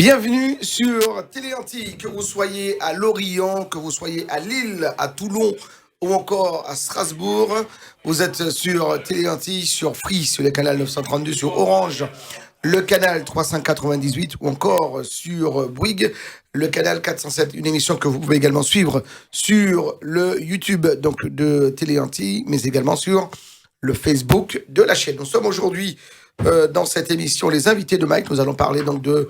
Bienvenue sur Télé Antilles, que vous soyez à Lorient, que vous soyez à Lille, à Toulon ou encore à Strasbourg. Vous êtes sur Télé Antilles, sur Free, sur le canal 932, sur Orange, le canal 398 ou encore sur Bouygues, le canal 407. Une émission que vous pouvez également suivre sur le YouTube donc, de Télé Antilles, mais également sur le Facebook de la chaîne. Nous sommes aujourd'hui dans cette émission les invités de Mike. Nous allons parler donc de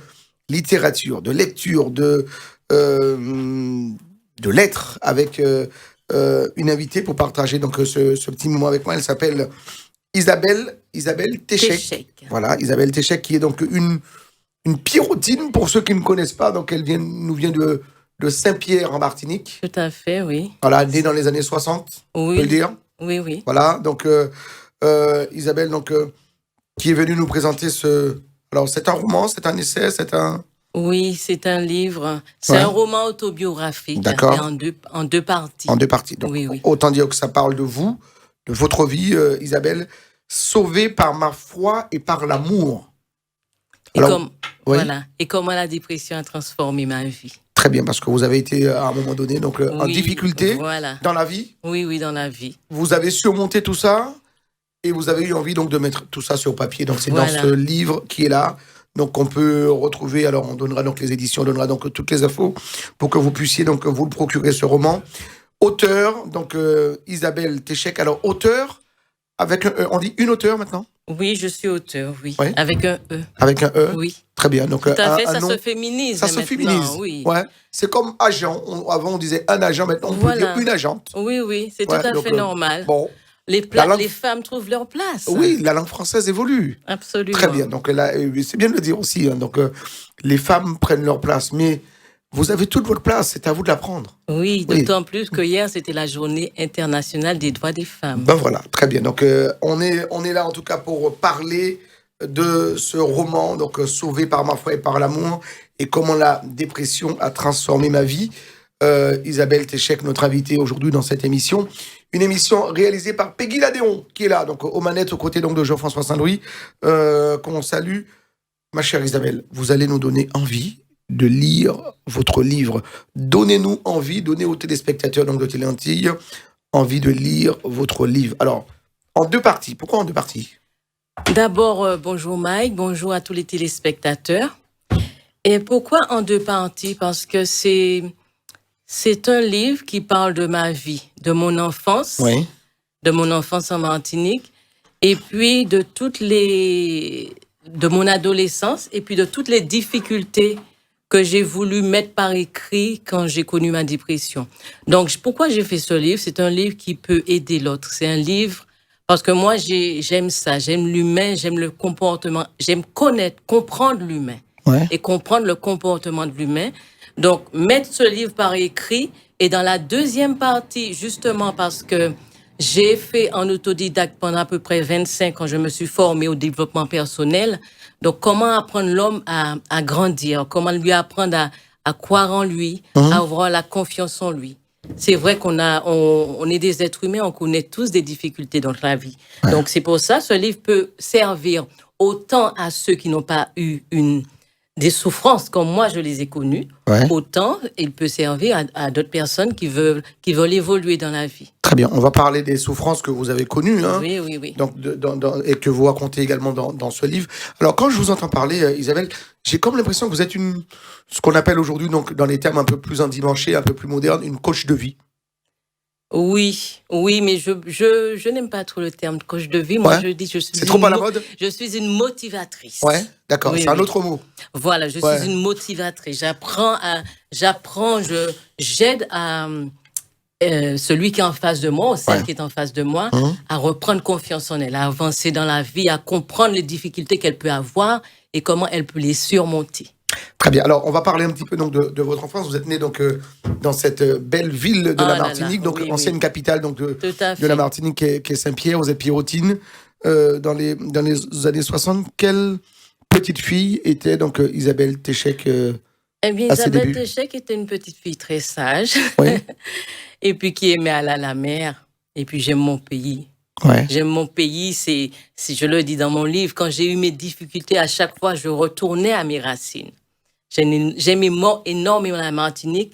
littérature, de lecture, de lettres avec une invitée pour partager donc ce petit moment avec moi. Elle s'appelle Isabelle Téchec. Voilà, Isabelle Téchec qui est donc une Pierrotine pour ceux qui ne connaissent pas. Donc elle nous vient de Saint-Pierre en Martinique. Tout à fait, oui. Voilà, née dans les années 60, oui. on peut le dire. Oui, oui. Voilà, donc Isabelle donc qui est venue nous présenter Alors, c'est un roman, c'est un essai, c'est un... Oui, c'est un livre. C'est un roman autobiographique. D'accord. En deux parties. En deux parties. Donc, oui. Autant dire que ça parle de vous, de votre vie, Isabelle, sauvée par ma foi et par l'amour. Et comment la dépression a transformé ma vie. Très bien, parce que vous avez été à un moment donné en difficulté dans la vie. Oui, dans la vie. Vous avez surmonté tout ça et vous avez eu envie donc de mettre tout ça sur papier. Donc c'est dans ce livre qui est là. Donc on peut retrouver, alors on donnera donc les éditions, on donnera donc toutes les infos pour que vous puissiez donc vous le procurer ce roman. Auteur, donc Isabelle Téchec. Alors auteur, avec un E, on dit une auteure maintenant? Oui, je suis auteur, oui. Ouais. Avec un E. Avec un E? Oui. Très bien. Donc, tout à fait, ça se féminise. Ça se féminise, oui. Ouais. C'est comme agent. Avant, on disait un agent, maintenant, on peut dire une agente. Oui, c'est tout à fait normal. Bon. Les femmes trouvent leur place. Oui, la langue française évolue. Absolument. Très bien. Donc là, c'est bien de le dire aussi. Hein. Donc, les femmes prennent leur place. Mais vous avez toute votre place. C'est à vous de la prendre. Oui, d'autant plus que hier, c'était la journée internationale des droits des femmes. Ben voilà, très bien. Donc, on est là, en tout cas, pour parler de ce roman, donc Sauvé par ma foi et par l'amour, et comment la dépression a transformé ma vie. Isabelle Téchec, notre invitée aujourd'hui dans cette émission. Une émission réalisée par Peggy Ladéon, qui est là, donc aux manettes, aux côtés donc, de Jean-François Saint-Louis, qu'on salue. Ma chère Isabelle, vous allez nous donner envie de lire votre livre. Donnez-nous envie, donnez aux téléspectateurs donc, de Télé Antilles envie de lire votre livre. Alors, en deux parties. Pourquoi en deux parties? D'abord, bonjour Mike, bonjour à tous les téléspectateurs. Et pourquoi en deux parties? Parce que c'est un livre qui parle de ma vie, de mon enfance, de mon enfance en Martinique, et puis de mon adolescence, et puis de toutes les difficultés que j'ai voulu mettre par écrit quand j'ai connu ma dépression. Donc, pourquoi j'ai fait ce livre? C'est un livre qui peut aider l'autre. C'est un livre, parce que moi, j'aime ça. J'aime l'humain, j'aime le comportement. J'aime comprendre l'humain. Et comprendre le comportement de l'humain. Donc, mettre ce livre par écrit. Et dans la deuxième partie, justement parce que j'ai fait en autodidacte pendant à peu près 25 ans, je me suis formée au développement personnel. Donc, comment apprendre l'homme à grandir, comment lui apprendre à croire en lui, à avoir la confiance en lui. C'est vrai qu'on est des êtres humains, on connaît tous des difficultés dans la vie. Donc, c'est pour ça, ce livre peut servir autant à ceux qui n'ont pas eu des souffrances comme moi, je les ai connues, autant il peut servir à d'autres personnes qui veulent évoluer dans la vie. Très bien. On va parler des souffrances que vous avez connues. Hein, oui. Donc, et que vous racontez également dans ce livre. Alors, quand je vous entends parler, Isabelle, j'ai comme l'impression que vous êtes ce qu'on appelle aujourd'hui, donc, dans les termes un peu plus endimanchés, un peu plus modernes, une coach de vie. Oui, mais je n'aime pas trop le terme coach de vie. Moi, je dis c'est trop à la mode. Je suis une motivatrice. Ouais, d'accord. C'est un autre mot. Voilà, je suis une motivatrice. J'aide à celui qui est en face de moi, ou celle qui est en face de moi, à reprendre confiance en elle, à avancer dans la vie, à comprendre les difficultés qu'elle peut avoir et comment elle peut les surmonter. Très bien. Alors, on va parler un petit peu donc de votre enfance. Vous êtes né donc dans cette belle ville de la Martinique, donc ancienne capitale donc de la Martinique qui est Saint-Pierre. Vous êtes Pierrotine dans les années 60. Quelle petite fille était donc Isabelle Téchec Eh bien, Isabelle Téchec était une petite fille très sage, et puis qui aimait aller à la mer. Et puis j'aime mon pays. J'aime mon pays, si je le dis dans mon livre, quand j'ai eu mes difficultés, à chaque fois, je retournais à mes racines. J'aime énormément la Martinique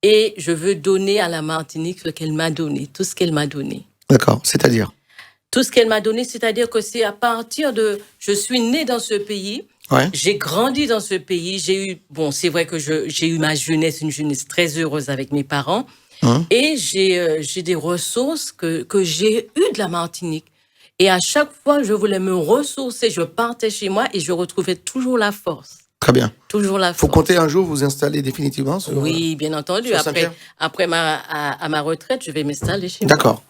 et je veux donner à la Martinique ce qu'elle m'a donné, tout ce qu'elle m'a donné. D'accord, c'est-à-dire? Tout ce qu'elle m'a donné, c'est-à-dire que c'est à partir de... Je suis née dans ce pays, Ouais. j'ai grandi dans ce pays, c'est vrai que j'ai eu ma jeunesse, une jeunesse très heureuse avec mes parents, et j'ai des ressources que j'ai eues de la Martinique. Et à chaque fois, je voulais me ressourcer, je partais chez moi et je retrouvais toujours la force. Très bien. Toujours la Faut force. compter un jour vous installer définitivement sur, Oui, bien entendu. sur Saint-Pierre? Après à ma retraite, je vais m'installer chez moi. D'accord.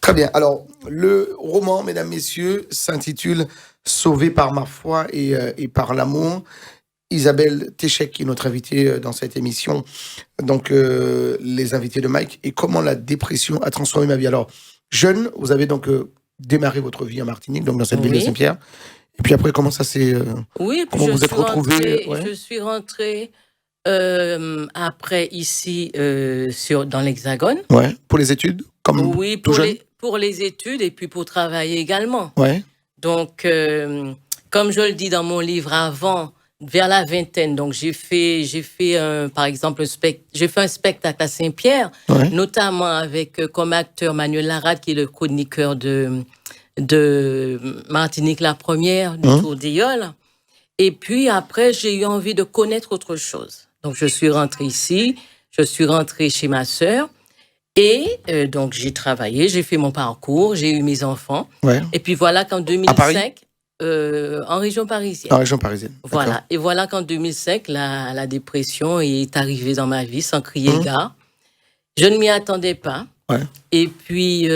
Très bien. Alors, le roman, mesdames, messieurs, s'intitule Sauvé par ma foi et par l'amour. Isabelle Téchec, qui est notre invitée dans cette émission, donc les invités de Mike, et comment la dépression a transformé ma vie. Alors, jeune, vous avez donc démarré votre vie en Martinique, donc dans cette ville de Oui. Saint-Pierre. Et puis après, comment ça s'est... Oui, et puis comment vous êtes retrouvés? je suis rentrée après ici dans l'Hexagone. Ouais, pour les études, comme Oui, tout jeune? pour les études et puis pour travailler également. Ouais, Donc, comme je le dis dans mon livre avant, vers la vingtaine, donc j'ai fait par exemple j'ai fait un spectacle à Saint-Pierre, ouais. notamment avec comme acteur Manuel Larade, qui est le chroniqueur de Martinique la première, du Tour d'Ailleul. Et puis après, j'ai eu envie de connaître autre chose. Donc, je suis rentrée ici, je suis rentrée chez ma sœur. Et donc, j'ai travaillé, j'ai fait mon parcours, j'ai eu mes enfants. Ouais. Et puis voilà qu'en 2005, en région parisienne. En région parisienne. Voilà. D'accord. Et voilà qu'en 2005, la dépression est arrivée dans ma vie sans crier gare. Je ne m'y attendais pas. Ouais. Et puis,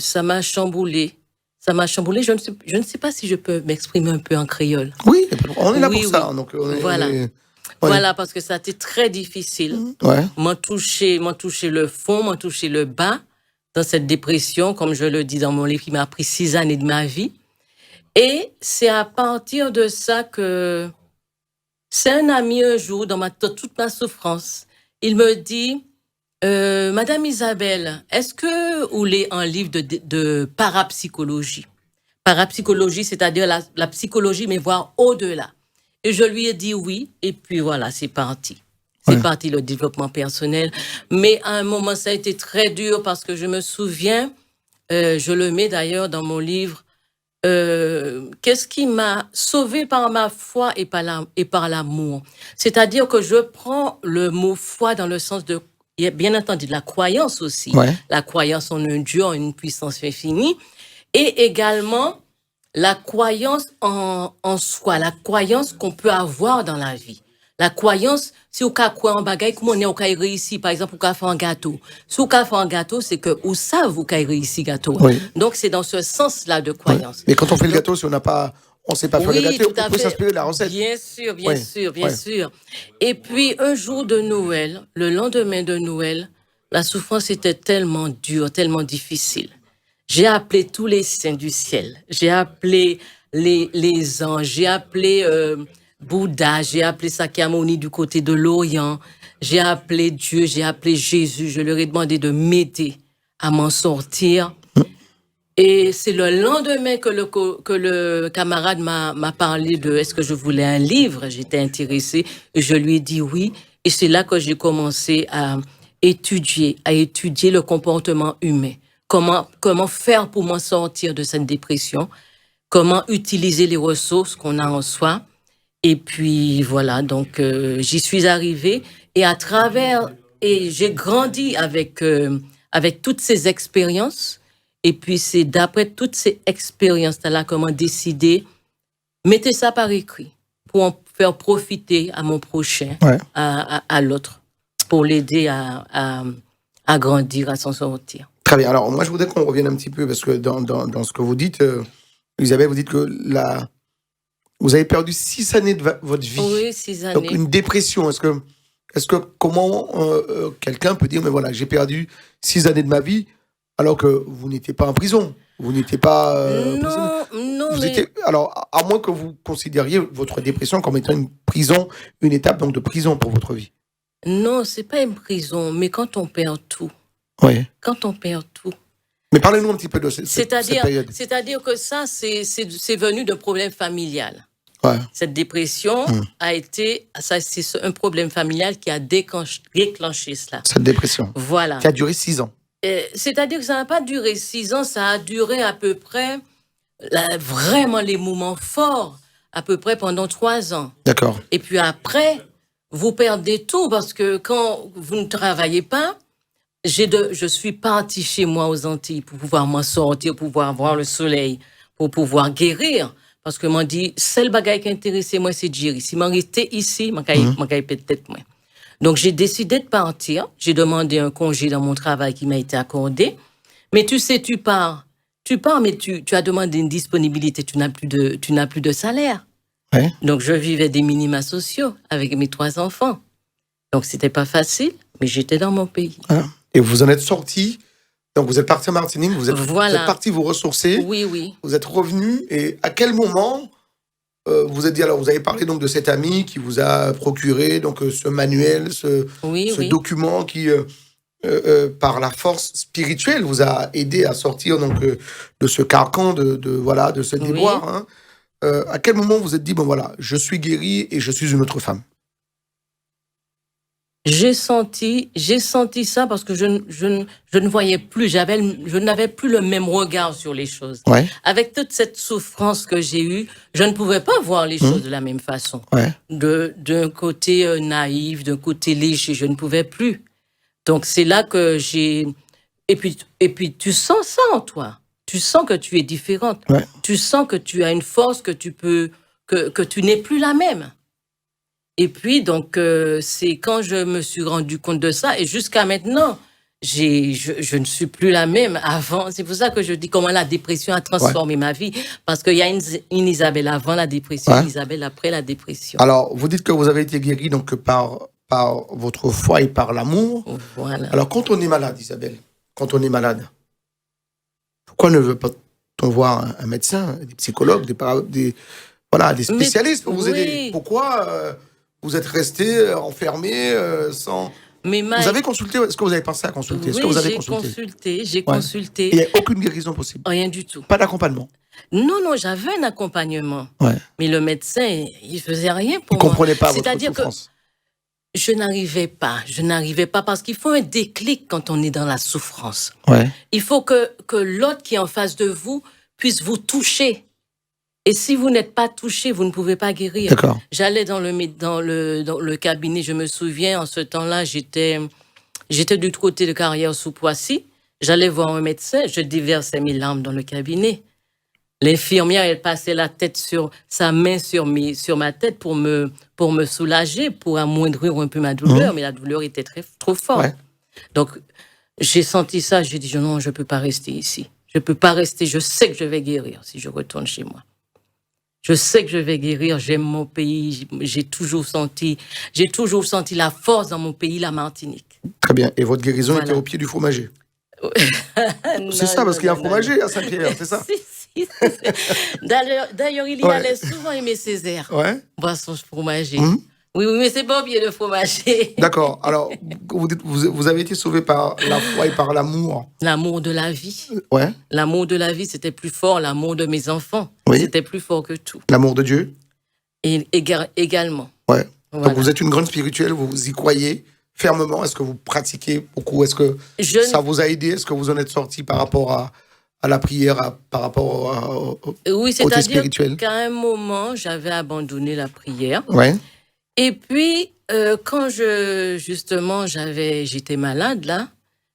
ça m'a chamboulée. Ça m'a chamboulée. Je ne sais pas si je peux m'exprimer un peu en créole. Oui, on est là pour Oui, ça. oui. Donc Voilà. Voilà, parce que ça a été très difficile. Ouais. M'ont touché le fond, m'ont touché le bas dans cette dépression, comme je le dis dans mon livre, qui m'a pris 6 années de ma vie. Et c'est à partir de ça que c'est un ami un jour, dans toute ma souffrance, il me dit, Madame Isabelle, est-ce que vous voulez un livre de parapsychologie? Parapsychologie, c'est-à-dire la psychologie, mais voir au-delà. Et je lui ai dit oui, et puis voilà, c'est parti. C'est parti le développement personnel. Mais à un moment, ça a été très dur parce que je me souviens, je le mets d'ailleurs dans mon livre, qu'est-ce qui m'a sauvé par ma foi et par l'amour. C'est-à-dire que je prends le mot foi dans le sens de, bien entendu, de la croyance aussi. Ouais. La croyance en un Dieu, en une puissance infinie. Et également, la croyance en soi, la croyance qu'on peut avoir dans la vie. La croyance, si vous croyez en bagaille, comment on est réussi, par exemple, vous faire un gâteau. Si vous faire un gâteau, c'est que vous savez vous réussi gâteau. Oui. Donc, c'est dans ce sens-là de croyance. Ouais. Mais quand on fait le gâteau, si on ne sait pas faire le gâteau, on peut s'inspirer de la recette. Bien sûr, bien sûr. Et puis, un jour de Noël, le lendemain de Noël, la souffrance était tellement dure, tellement difficile. J'ai appelé tous les saints du ciel. J'ai appelé les anges. J'ai appelé Bouddha. J'ai appelé Sakyamuni du côté de l'Orient. J'ai appelé Dieu. J'ai appelé Jésus. Je leur ai demandé de m'aider à m'en sortir. Et c'est le lendemain que le camarade m'a parlé de est-ce que je voulais un livre. J'étais intéressée et je lui ai dit oui. Et c'est là que j'ai commencé à étudier le comportement humain. Comment faire pour m'en sortir de cette dépression? Comment utiliser les ressources qu'on a en soi? Et puis voilà, donc j'y suis arrivée et j'ai grandi avec toutes ces expériences. Et puis c'est d'après toutes ces expériences-là comment décider, mettez ça par écrit pour en faire profiter à mon prochain, à l'autre, pour l'aider à grandir, à s'en sortir. Très bien. Alors, moi, je voudrais qu'on revienne un petit peu, parce que dans ce que vous dites, Isabelle, vous dites que vous avez perdu 6 années de votre vie. Oui, 6 années. Donc, une dépression. Comment quelqu'un peut dire, mais voilà, j'ai perdu 6 années de ma vie, alors que vous n'étiez pas en prison. Vous n'étiez pas... non, alors, à moins que vous considériez votre dépression comme étant une prison, une étape donc de prison pour votre vie. Non, c'est pas une prison, mais quand on perd tout. Oui. Quand on perd tout. Mais parlez-nous un petit peu de cette période. C'est-à-dire que ça, c'est venu d'un problème familial. Ouais. Cette dépression a été, ça, c'est un problème familial qui a déclenché cela. Cette dépression. Voilà. Qui a duré 6 ans. C'est-à-dire que ça n'a pas duré 6 ans, ça a duré à peu près, vraiment les moments forts, à peu près pendant 3 ans. D'accord. Et puis après, vous perdez tout parce que quand vous ne travaillez pas, je suis partie chez moi aux Antilles pour pouvoir m'en sortir, pour pouvoir voir le soleil, pour pouvoir guérir. Parce que m'on dit, seul bagage qui intéressait moi, c'est Jerry. Si m'en restais ici, m'en peut-être moins. Donc, j'ai décidé de partir. J'ai demandé un congé dans mon travail qui m'a été accordé. Mais tu sais, tu pars, mais tu as demandé une disponibilité. Tu n'as plus de salaire. Ouais. Donc, je vivais des minima sociaux avec mes 3 enfants. Donc, c'était pas facile, mais j'étais dans mon pays. Ah. Et vous en êtes sorti. Donc, vous êtes parti en Martinique, vous êtes parti vous ressourcer. Oui, oui. Vous êtes revenu. Et à quel moment vous êtes dit, alors vous avez parlé donc de cet ami qui vous a procuré donc ce manuel, ce document qui, par la force spirituelle, vous a aidé à sortir donc de ce carcan, de ce déboire. Hein. À quel moment vous êtes dit, bon voilà, je suis guéri et je suis une autre femme? J'ai senti ça parce que je ne voyais plus, je n'avais plus le même regard sur les choses. Ouais. Avec toute cette souffrance que j'ai eue, je ne pouvais pas voir les choses de la même façon. Ouais. D'un côté naïf, d'un côté léger, je ne pouvais plus. Donc c'est là que j'ai... Et puis tu sens ça en toi. Tu sens que tu es différente. Ouais. Tu sens que tu as une force que tu n'es plus la même. Et puis, donc, c'est quand je me suis rendu compte de ça, et jusqu'à maintenant, je ne suis plus la même avant. C'est pour ça que je dis comment la dépression a transformé ma vie. Parce qu'il y a une Isabelle avant la dépression, une Isabelle après la dépression. Alors, vous dites que vous avez été guérie donc, par votre foi et par l'amour. Voilà. Alors, quand on est malade, Isabelle, quand on est malade, pourquoi ne veut pas on voir un médecin, des psychologues, des spécialistes pour vous aider? Pourquoi vous êtes resté enfermé sans... Vous avez consulté? Est-ce que vous avez pensé à consulter? Est-ce que vous avez consulté? J'ai consulté. Il n'y a aucune guérison possible? Rien du tout. Pas d'accompagnement? Non, j'avais un accompagnement. Ouais. Mais le médecin, il faisait rien pour moi. Il ne comprenait pas votre souffrance? Je n'arrivais pas parce qu'il faut un déclic quand on est dans la souffrance. Ouais. Il faut que l'autre qui est en face de vous puisse vous toucher. Et si vous n'êtes pas touché, vous ne pouvez pas guérir. D'accord. J'allais dans le cabinet, je me souviens, en ce temps-là, j'étais du côté de Carrière-sous-Poissy. J'allais voir un médecin, je déversais mes larmes dans le cabinet. L'infirmière, elle passait sa main sur ma tête pour me soulager, pour amoindrir un peu ma douleur, mais la douleur était trop forte. Ouais. Donc, j'ai senti ça, j'ai dit non, je ne peux pas rester ici. Je ne peux pas rester, je sais que je vais guérir si je retourne chez moi. Je sais que je vais guérir, j'aime mon pays, j'ai toujours senti la force dans mon pays, la Martinique. Très bien, et votre guérison était au pied du fromager? C'est ça, parce qu'il y a un fromager à Saint-Pierre, c'est ça? Si. D'ailleurs, il y allait souvent aimer Césaire. Ouais. Boisson fromager. Oui, mais c'est pas au pied de fromager. D'accord. Alors, vous avez été sauvé par la foi et par l'amour. L'amour de la vie. Ouais. L'amour de la vie, c'était plus fort. L'amour de mes enfants, c'était plus fort que tout. L'amour de Dieu? Et également. Ouais. Voilà. Donc, vous êtes une grande spirituelle, vous y croyez fermement. Est-ce que vous pratiquez beaucoup? Est-ce que ça vous a aidé? Est-ce que vous en êtes sorti par rapport à la prière, par rapport oui, c'est-à-dire qu'à un moment, j'avais abandonné la prière. Ouais. Et puis, quand j'étais malade, là,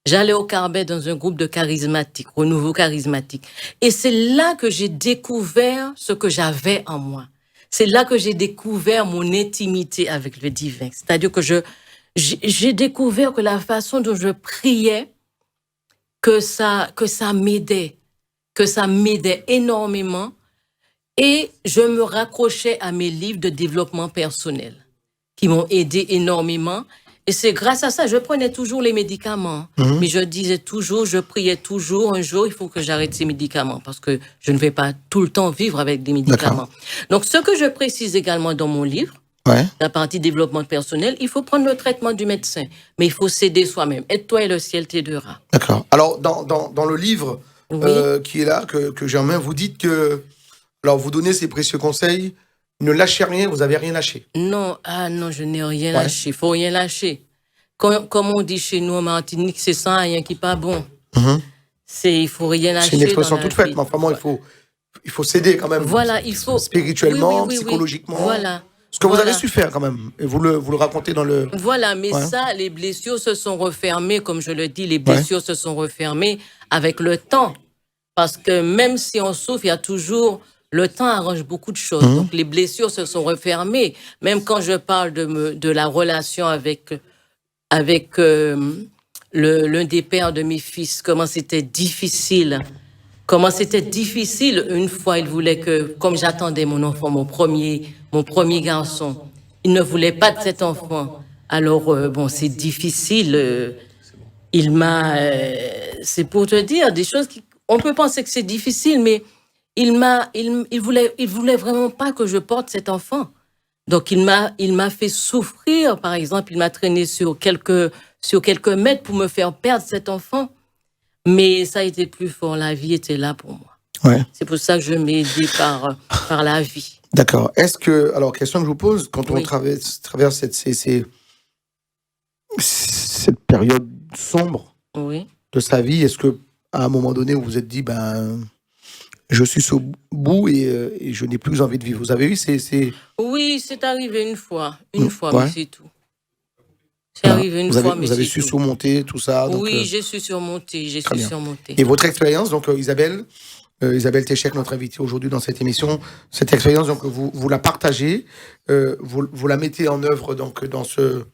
j'allais au Carbet dans un groupe de charismatiques, renouveau charismatique. Et c'est là que j'ai découvert ce que j'avais en moi. C'est là que j'ai découvert mon intimité avec le divin. C'est-à-dire que j'ai découvert que la façon dont je priais, que ça m'aidait énormément. Et je me raccrochais à mes livres de développement personnel qui m'ont aidé énormément. Et c'est grâce à ça, je prenais toujours les médicaments. Mais je priais toujours, un jour, il faut que j'arrête ces médicaments parce que je ne vais pas tout le temps vivre avec des médicaments. Donc, ce que je précise également dans mon livre, la partie développement personnel, il faut prendre le traitement du médecin, mais il faut s'aider soi-même. Aide-toi et le ciel t'aidera. D'accord. Alors, dans le livre qui est là, que Germain, vous dites que... Alors, vous donnez ces précieux conseils Ne lâchez rien, vous avez rien lâché. Non, ah non, je n'ai rien Ouais. lâché. Faut rien lâcher. Comme on dit chez nous en Martinique, c'est sans rien qui pas bon. Mhm. Il faut rien C'est une lâcher dans expression la toute faite, vie. mais enfin, moi, il faut s'aider quand même. Voilà, il faut. Spirituellement, Oui. psychologiquement. Voilà. Ce que vous Voilà. avez su faire quand même. Et vous le racontez dans le. Voilà, mais Ouais. ça, les blessures se sont refermées, comme je le dis, les blessures se sont refermées avec le temps. Parce que même si on souffre, il y a toujours... Le temps arrange beaucoup de choses. Donc, les blessures se sont refermées. Même quand je parle de la relation avec l'un des pères de mes fils, comment c'était difficile. Comment c'était difficile. Une fois, il voulait que, comme j'attendais mon enfant, mon premier garçon, il ne voulait pas de cet enfant. Alors, bon, c'est difficile. Il m'a, c'est pour te dire des choses on peut penser que c'est difficile, mais il voulait vraiment pas que je porte cet enfant. Donc, il m'a fait souffrir, par exemple, il m'a traîné sur quelques mètres pour me faire perdre cet enfant. Mais ça a été plus fort, la vie était là pour moi. Ouais. C'est pour ça que je m'ai aidé par la vie. D'accord. Alors, question que je vous pose, quand on traverse cette période sombre de sa vie, est-ce que à un moment donné, vous vous êtes dit, je suis au bout et je n'ai plus envie de vivre. Vous avez eu Oui, c'est arrivé une fois, ouais. mais c'est tout. C'est arrivé une fois, mais vous avez su surmonter tout ça. Donc, oui, j'ai su surmonter, Et votre expérience, donc Isabelle Téchec, notre invitée aujourd'hui dans cette émission, cette expérience, donc vous la partagez, vous la mettez en œuvre donc dans ce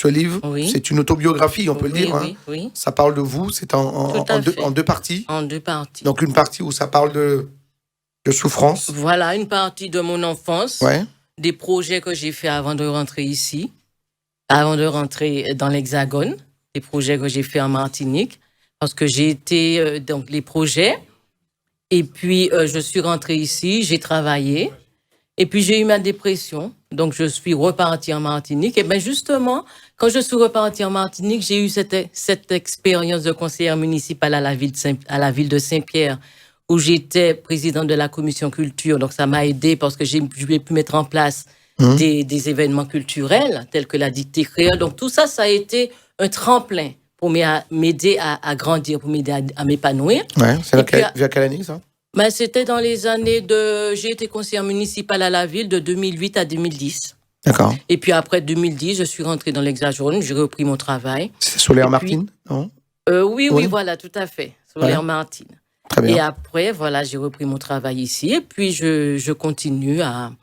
livre. Oui. C'est une autobiographie, on peut le dire. Oui. Ça parle de vous, c'est en deux parties. En deux parties. Donc une partie où ça parle de souffrance. Voilà, une partie de mon enfance, ouais. Des projets que j'ai fait avant de rentrer ici, avant de rentrer dans l'Hexagone, des projets que j'ai fait en Martinique, parce que j'ai été dans les projets, et puis je suis rentrée ici, j'ai travaillé, et puis j'ai eu ma dépression, donc je suis repartie en Martinique. Et bien justement, quand je suis repartie en Martinique, j'ai eu cette expérience de conseillère municipale à la ville de Saint-Pierre, où j'étais présidente de la commission culture. Donc ça m'a aidée parce que j'ai pu mettre en place des événements culturels tels que la dictée créole. Donc tout ça, ça a été un tremplin pour m'aider à grandir, pour m'aider à m'épanouir. Ouais, c'est vers quelle année ça? Ben, c'était dans les années j'ai été conseillère municipale à la ville de 2008 à 2010. D'accord. Et puis après 2010, je suis rentrée dans l'Hexagone, j'ai repris mon travail. C'est Solaire Martine, non? Oui, voilà, tout à fait. Solaire Martine. Très bien. Et après, voilà, j'ai repris mon travail ici. Et puis, je continue à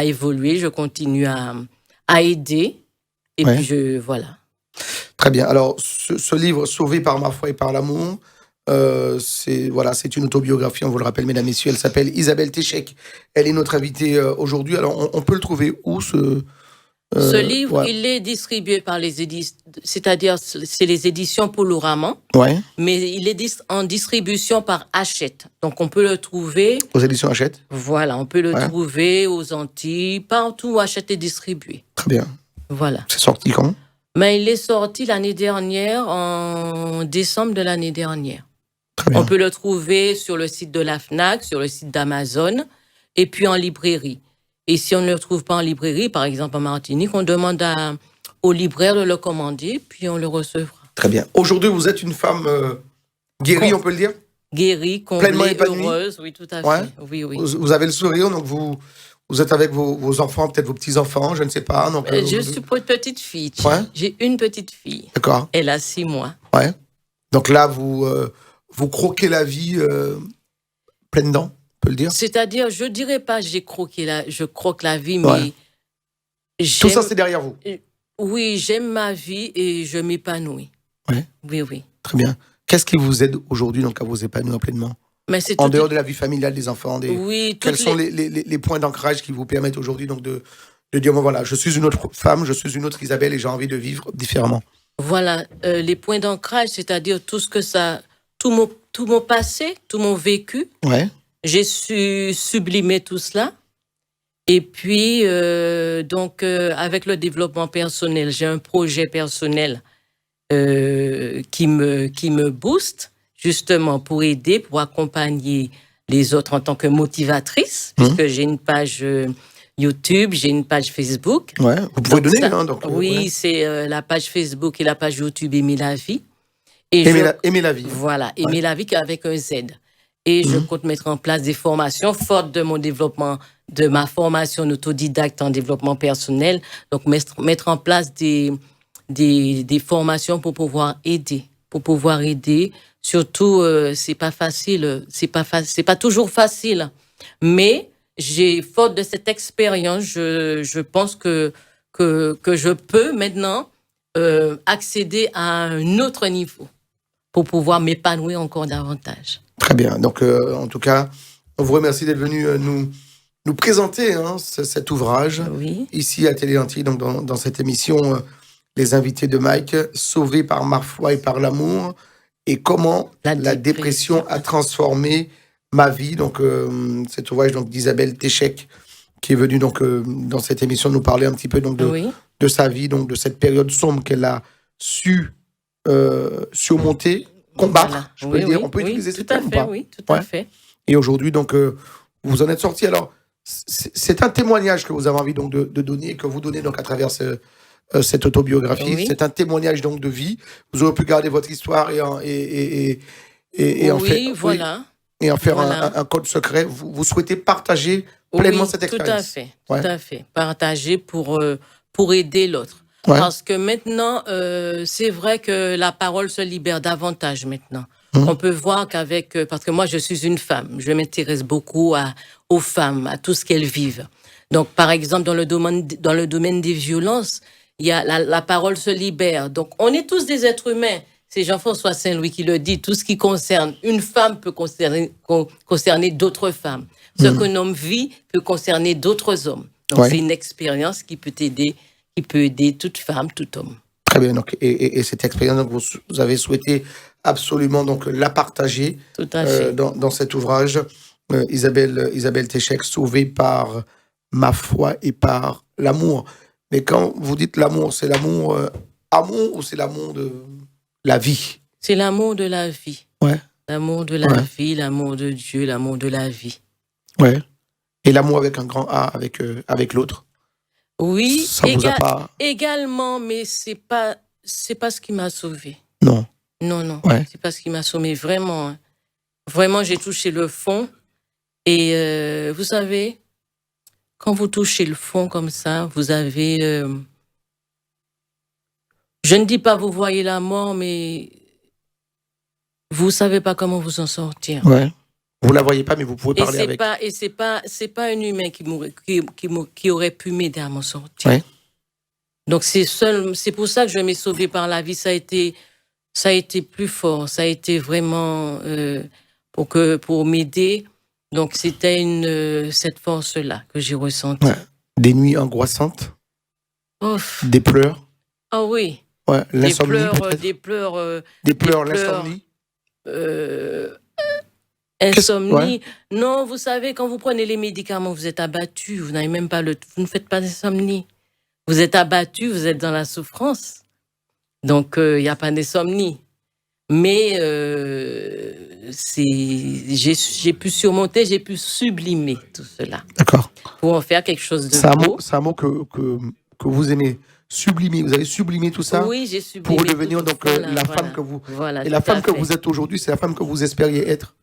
évoluer, je continue à aider. Et puis, voilà. Très bien. Alors, ce livre, Sauvé par ma foi et par l'amour, c'est une autobiographie, on vous le rappelle, mesdames, messieurs. Elle s'appelle Isabelle Téchec. Elle est notre invitée aujourd'hui. Alors, on peut le trouver où, ce livre, il est distribué par les éditions, c'est-à-dire c'est les éditions Polo-Raman, mais il est en distribution par Hachette. Donc on peut le trouver aux éditions Hachette. Voilà, on peut le trouver aux Antilles, partout où Hachette est distribué. Très bien. Voilà. C'est sorti quand? Mais il est sorti l'année dernière, en décembre de l'année dernière. Très bien. On peut le trouver sur le site de la FNAC, sur le site d'Amazon, et puis en librairie. Et si on ne le trouve pas en librairie, par exemple en Martinique, on demande au libraire de le commander, puis on le recevra. Très bien. Aujourd'hui, vous êtes une femme guérie, on peut le dire? Guérie, comblée, pleinement épanouie. Heureuse, oui, tout à fait. Oui. Vous avez le sourire, donc vous êtes avec vos enfants, peut-être vos petits-enfants, je ne sais pas. Donc, je suis pour une petite fille. J'ai une petite fille. D'accord. Elle a 6 mois. Ouais. Donc là, vous croquez la vie pleine dents, on peut le dire? C'est-à-dire, je dirais pas je croque la vie, mais... Tout ça, c'est derrière vous? Oui, j'aime ma vie et je m'épanouis. Oui. Très bien. Qu'est-ce qui vous aide aujourd'hui donc à vous épanouir pleinement? En dehors de la vie familiale des enfants, quels sont les points d'ancrage qui vous permettent aujourd'hui donc de dire, bon, voilà, je suis une autre femme, je suis une autre Isabelle et j'ai envie de vivre différemment? Voilà, les points d'ancrage, c'est-à-dire tout mon passé, tout mon vécu. J'ai su sublimer tout cela. Et puis, avec le développement personnel, j'ai un projet personnel qui me booste, justement, pour aider, pour accompagner les autres en tant que motivatrice, puisque j'ai une page YouTube, j'ai une page Facebook. Ouais, vous pouvez Donc donner, ça, hein, donc, oui, ouais. c'est la page Facebook et la page YouTube Aimer la vie. Et Aimer la vie. Hein. voilà, Ouais. Aimer la vie avec un Z. Et je compte mettre en place des formations fortes de mon développement, de ma formation en autodidacte en développement personnel. Donc, mettre en place des formations pour pouvoir aider. Surtout, c'est pas facile, c'est pas toujours facile. Mais faute de cette expérience, je pense que je peux maintenant accéder à un autre niveau pour pouvoir m'épanouir encore davantage. Très bien. Donc, en tout cas, on vous remercie d'être venu nous présenter cet ouvrage Oui. ici à Télé Antille, donc dans cette émission Les invités de Mike, sauvés par ma foi et par l'amour, et comment la dépression a transformé ma vie. Donc, cet ouvrage donc d'Isabelle Téchec, qui est venue donc dans cette émission nous parler un petit peu donc de sa vie, donc de cette période sombre qu'elle a su surmonter, combattre, Voilà. je peux dire. On peut utiliser ce terme ou pas? Oui, tout à fait. Et aujourd'hui, donc, vous en êtes sorti. Alors, c'est un témoignage que vous avez envie donc de donner, que vous donnez donc à travers cette autobiographie. Oui. C'est un témoignage donc de vie. Vous aurez pu garder votre histoire et en faire un code secret. Vous souhaitez partager pleinement cette expérience. Tout à fait. Partager pour aider l'autre. Ouais. Parce que maintenant, c'est vrai que la parole se libère davantage maintenant. On peut voir parce que moi je suis une femme, je m'intéresse beaucoup aux femmes, à tout ce qu'elles vivent. Donc par exemple dans le domaine des violences, il y a la parole se libère. Donc on est tous des êtres humains. C'est Jean-François Saint-Louis qui le dit. Tout ce qui concerne une femme peut concerner d'autres femmes. Ce qu'un homme vit peut concerner d'autres hommes. Donc c'est une expérience qui peut aider toute femme, tout homme. Très bien. Donc, et cette expérience, donc, vous avez souhaité absolument donc la partager tout à fait. Dans cet ouvrage. Isabelle Téchec, sauvée par ma foi et par l'amour. Mais quand vous dites l'amour, c'est l'amour amour ou c'est l'amour de la vie? C'est l'amour de la vie. Ouais. L'amour de la vie, l'amour de Dieu, l'amour de la vie. Ouais. Et l'amour avec un grand A, avec l'autre. Oui, ça vous a pas... également, mais c'est pas ce qui m'a sauvé. Non. Non. Ouais. C'est pas ce qui m'a sauvé, vraiment. Vraiment, j'ai touché le fond. Et vous savez, quand vous touchez le fond comme ça, vous avez... je ne dis pas vous voyez la mort, mais vous savez pas comment vous en sortir. Ouais. Vous la voyez pas, mais vous pouvez parler avec. Et c'est pas un humain qui aurait pu m'aider à m'en sortir. Ouais. Donc c'est pour ça que je m'ai sauvée par la vie. Ça a été plus fort. Ça a été vraiment pour m'aider. Donc c'était cette force-là que j'ai ressentie. Ouais. Des nuits angoissantes. Ouf. Des pleurs. Ah oui. Ouais. L'insomnie peut-être. Des pleurs. L'insomnie. Insomnie. Ouais. Non, vous savez, quand vous prenez les médicaments, vous êtes abattu. Vous n'avez même pas vous ne faites pas d'insomnie. Vous êtes abattu, vous êtes dans la souffrance. Donc, il n'y a pas d'insomnie. Mais j'ai pu surmonter, j'ai pu sublimer tout cela. D'accord. Pour en faire quelque chose de beau. C'est un mot que vous aimez. Sublimer. Vous avez sublimé tout ça. Oui, j'ai sublimé. Pour devenir donc la femme que vous. Voilà, et la femme que vous êtes aujourd'hui, c'est la femme que vous espériez être.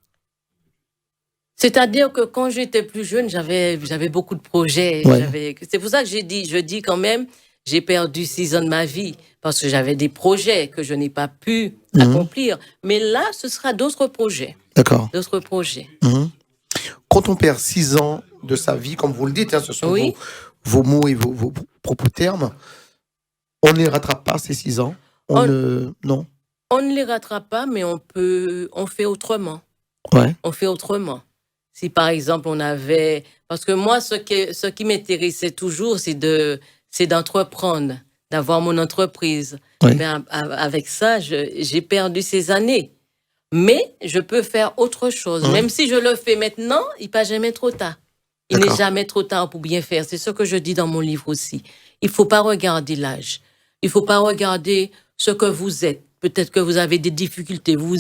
C'est-à-dire que quand j'étais plus jeune, j'avais beaucoup de projets. Ouais. C'est pour ça que je dis quand même, j'ai perdu 6 ans de ma vie parce que j'avais des projets que je n'ai pas pu accomplir. Mais là, ce sera d'autres projets. D'accord. D'autres projets. Quand on perd 6 ans de sa vie, comme vous le dites, ce sont vos mots et vos propres termes, on ne les rattrape pas, ces 6 ans. Non. On ne les rattrape pas, mais on fait autrement. Ouais. On fait autrement. Si par exemple parce que moi ce qui m'intéressait toujours c'est d'entreprendre, d'avoir mon entreprise. Oui. Ben, avec ça j'ai perdu ces années. Mais je peux faire autre chose. Même si je le fais maintenant, il n'est pas jamais trop tard. Il n'est jamais trop tard pour bien faire. C'est ce que je dis dans mon livre aussi. Il ne faut pas regarder l'âge. Il ne faut pas regarder ce que vous êtes. Peut-être que vous avez des difficultés. Vous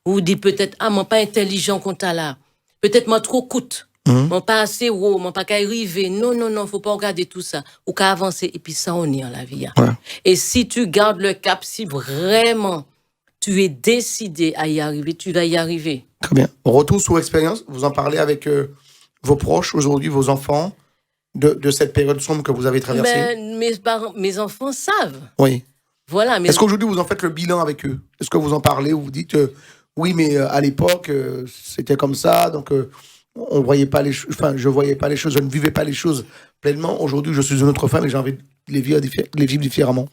vous dites peut-être, moi, pas intelligent qu'on t'a là. peut-être moi trop coûte. Mhm. Mon pas assez haut, mon pas qu'à arriver. Non, non, non, faut pas regarder tout ça. Ou qu'à avancer. Et puis ça, on est en la vie. Hein. Ouais. Et si tu gardes le cap, si vraiment tu es décidé à y arriver, tu vas y arriver. Très bien. Retour sur expérience, vous en parlez avec vos proches aujourd'hui, vos enfants, de cette période sombre que vous avez traversée? Ben, mes enfants savent. Oui. Voilà. Est-ce qu'aujourd'hui vous en faites le bilan avec eux? Est-ce que vous en parlez ou vous dites oui, mais à l'époque c'était comme ça, donc on voyait pas les choses, enfin je voyais pas les choses, je ne vivais pas les choses pleinement. Aujourd'hui, je suis une autre femme et j'ai envie de les vivre différemment.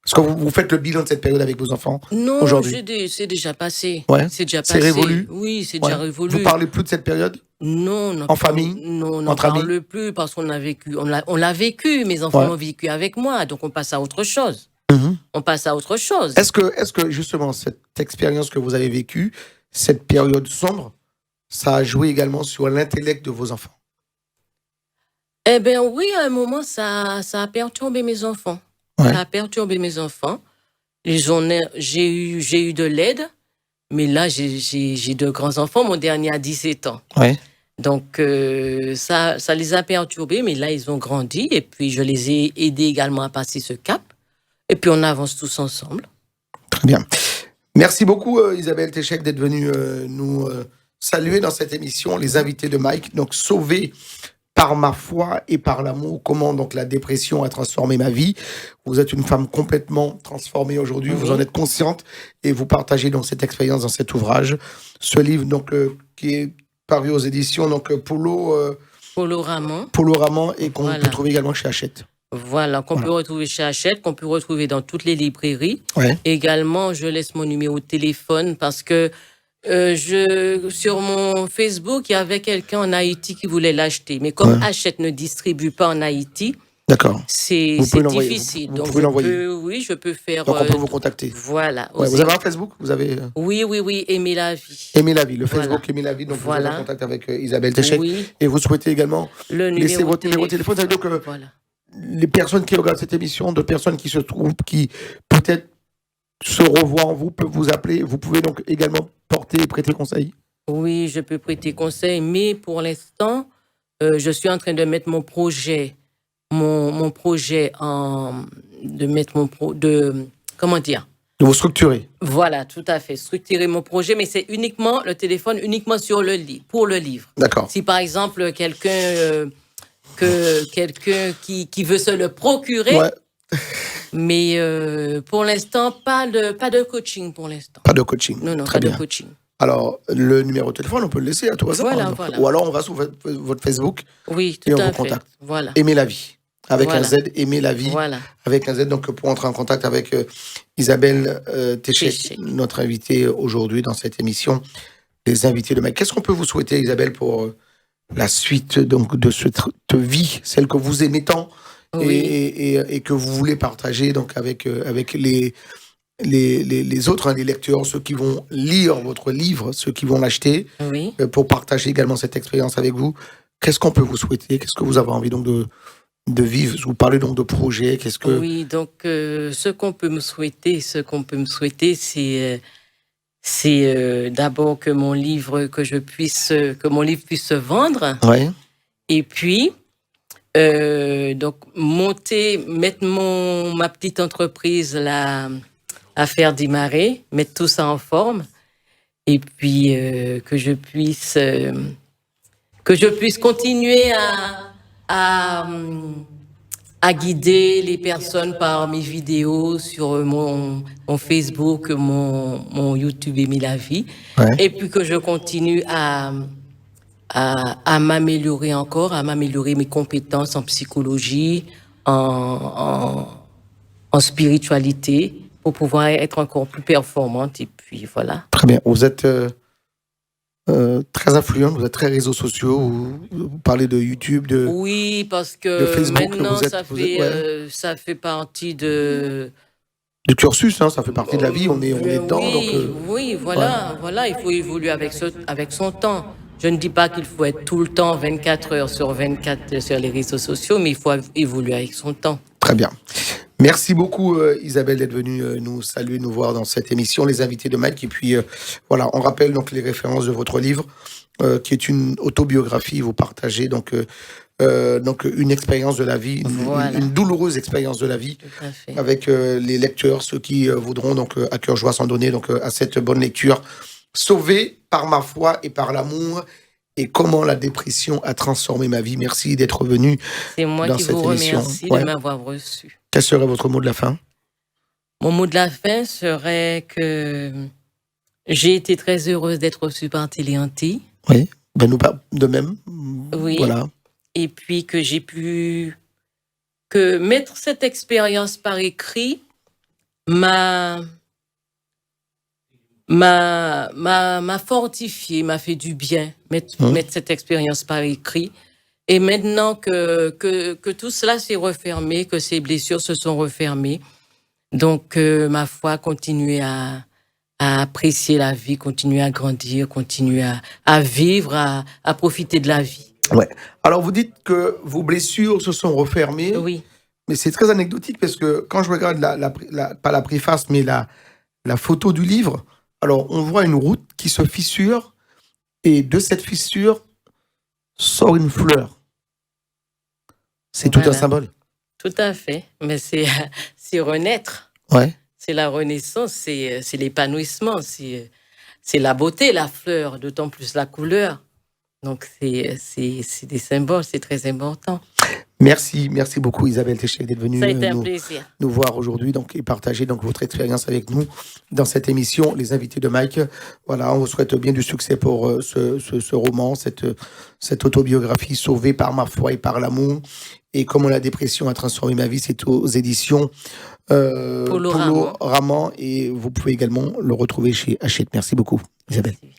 Est-ce que vous faites le bilan de cette période avec vos enfants Non, aujourd'hui? c'est déjà passé. Ouais. C'est déjà C'est passé. révolu? Oui, c'est Ouais. déjà révolu. Vous parlez plus de cette période? Non, En famille? non, on n'en Entre amis? parle plus parce qu'on a vécu, on l'a vécu. Mes enfants Ouais. l'ont vécu avec moi, donc on passe à autre chose. Mhm. On passe à autre chose. Est-ce que justement cette expérience que vous avez vécue, cette période sombre, ça a joué également sur l'intellect de vos enfants? Eh bien oui, à un moment, ça a perturbé mes enfants. Ouais. Ça a perturbé mes enfants. J'ai eu de l'aide, mais là, j'ai deux grands-enfants. Mon dernier a 17 ans. Ouais. Donc, ça les a perturbés, mais là, ils ont grandi. Et puis, je les ai aidés également à passer ce cap. Et puis, on avance tous ensemble. Très bien. Merci beaucoup Isabelle Téchec d'être venue nous saluer dans cette émission, les invités de Mike. Donc, sauvé par ma foi et par l'amour, comment donc la dépression a transformé ma vie. Vous êtes une femme complètement transformée aujourd'hui, vous en êtes consciente et vous partagez donc cette expérience dans cet ouvrage. Ce livre donc qui est paru aux éditions donc Polo Raman et qu'on peut trouver également chez Hachette. Voilà, qu'on peut retrouver chez Hachette, qu'on peut retrouver dans toutes les librairies. Ouais. Également, je laisse mon numéro de téléphone parce que sur mon Facebook, il y avait quelqu'un en Haïti qui voulait l'acheter. Mais comme Hachette ne distribue pas en Haïti, d'accord, c'est difficile. Vous pouvez l'envoyer. Oui, je peux faire. Donc on peut vous contacter. Voilà. Ouais, vous avez un Facebook? Vous avez Oui, Aimer la vie. Aimer la vie, le Facebook Aimer la vie. Donc vous êtes en contact avec Isabelle Téchec. Oui. Et vous souhaitez également laisser votre numéro de téléphone. Ça veut dire que les personnes qui regardent cette émission, de personnes qui se trouvent, qui peut-être se revoient en vous, peuvent vous appeler. Vous pouvez donc également porter et prêter conseil. Oui, je peux prêter conseil, mais pour l'instant, je suis en train de mettre mon projet, comment dire? De vous structurer. Voilà, tout à fait, structurer mon projet, mais c'est uniquement le téléphone, uniquement sur le livre, pour le livre. D'accord. Si par exemple quelqu'un qui veut se le procurer. Ouais. Mais pour l'instant, pas de coaching pour l'instant. Pas de coaching. Non, très bien. De coaching. Alors, le numéro de téléphone, on peut le laisser à tout hasard. Voilà. Ou alors, on va sur votre Facebook. Oui, tout et on à vous fait. contacte. Voilà. Aimer la vie. Avec un Z, Aimer la vie. Voilà. Avec un Z, donc pour entrer en contact avec Isabelle Téchec, notre invitée aujourd'hui dans cette émission, les invités de Mike. Qu'est-ce qu'on peut vous souhaiter, Isabelle, pour la suite donc, de cette vie, celle que vous aimez tant et que vous voulez partager donc, avec les autres, les lecteurs, ceux qui vont lire votre livre, ceux qui vont l'acheter, pour partager également cette expérience avec vous. Qu'est-ce qu'on peut vous souhaiter? Qu'est-ce que vous avez envie donc de vivre? Vous parlez donc de projets. Qu'est-ce que... Oui, donc ce qu'on peut me souhaiter, c'est d'abord que mon livre puisse se vendre. Ouais. Et puis donc mettre ma petite entreprise là à faire démarrer, mettre tout ça en forme, et puis que je puisse continuer à guider les personnes par mes vidéos sur mon Facebook, mon YouTube Aimer la vie, et puis que je continue à m'améliorer encore, à m'améliorer mes compétences en psychologie, en spiritualité, pour pouvoir être encore plus performante. Et puis voilà. Très bien. Vous êtes très influente, vous êtes très réseaux sociaux, vous parlez de YouTube, oui, parce que Facebook, maintenant, ça fait partie du cursus, hein, ça fait partie de la vie, on est dedans. Oui, voilà, il faut évoluer avec son temps. Je ne dis pas qu'il faut être tout le temps 24 heures sur 24 sur les réseaux sociaux, mais il faut évoluer avec son temps. Très bien. Merci beaucoup Isabelle d'être venue nous saluer, nous voir dans cette émission, les invités de Mike. Et puis voilà, on rappelle donc les références de votre livre, qui est une autobiographie. Vous partagez donc une expérience de la vie, Voilà, une douloureuse expérience de la vie, tout à fait. avec les lecteurs, ceux qui voudront donc à cœur joie s'en donner donc à cette bonne lecture. Sauvé par ma foi et par l'amour, et comment la dépression a transformé ma vie. Merci d'être venu C'est moi dans qui cette vous émission. remercie de Ouais. m'avoir reçu. Quel serait votre mot de la fin? Mon mot de la fin serait que j'ai été très heureuse d'être reçue par Téléanti. Oui, ben nous pas de même. Oui. Voilà. Et puis que j'ai pu que mettre cette expérience par écrit m'a fortifié, m'a fait du bien, mettre cette expérience par écrit. Et maintenant que tout cela s'est refermé, que ces blessures se sont refermées, donc ma foi, continuer à apprécier la vie, continuer à grandir, continuer à vivre, à profiter de la vie. Ouais. Alors vous dites que vos blessures se sont refermées, Oui, mais c'est très anecdotique parce que quand je regarde pas la préface, mais la photo du livre, alors on voit une route qui se fissure et de cette fissure sort une fleur. C'est tout un Voilà. symbole. Tout à fait. Mais c'est renaître. Ouais. C'est la renaissance, c'est l'épanouissement, c'est la beauté, la fleur, d'autant plus la couleur. Donc, c'est des symboles, c'est très important. Merci beaucoup Isabelle Téchec d'être venue Ça a été un plaisir. nous voir aujourd'hui donc, et partager donc, votre expérience avec nous dans cette émission, Les Invités de Mike. Voilà, on vous souhaite bien du succès pour ce roman, cette autobiographie Sauvée par ma foi et par l'amour. Et comment la dépression a transformé ma vie, c'est aux éditions Polo Ramon. Ramon. Et vous pouvez également le retrouver chez Hachette. Merci beaucoup Isabelle. Merci.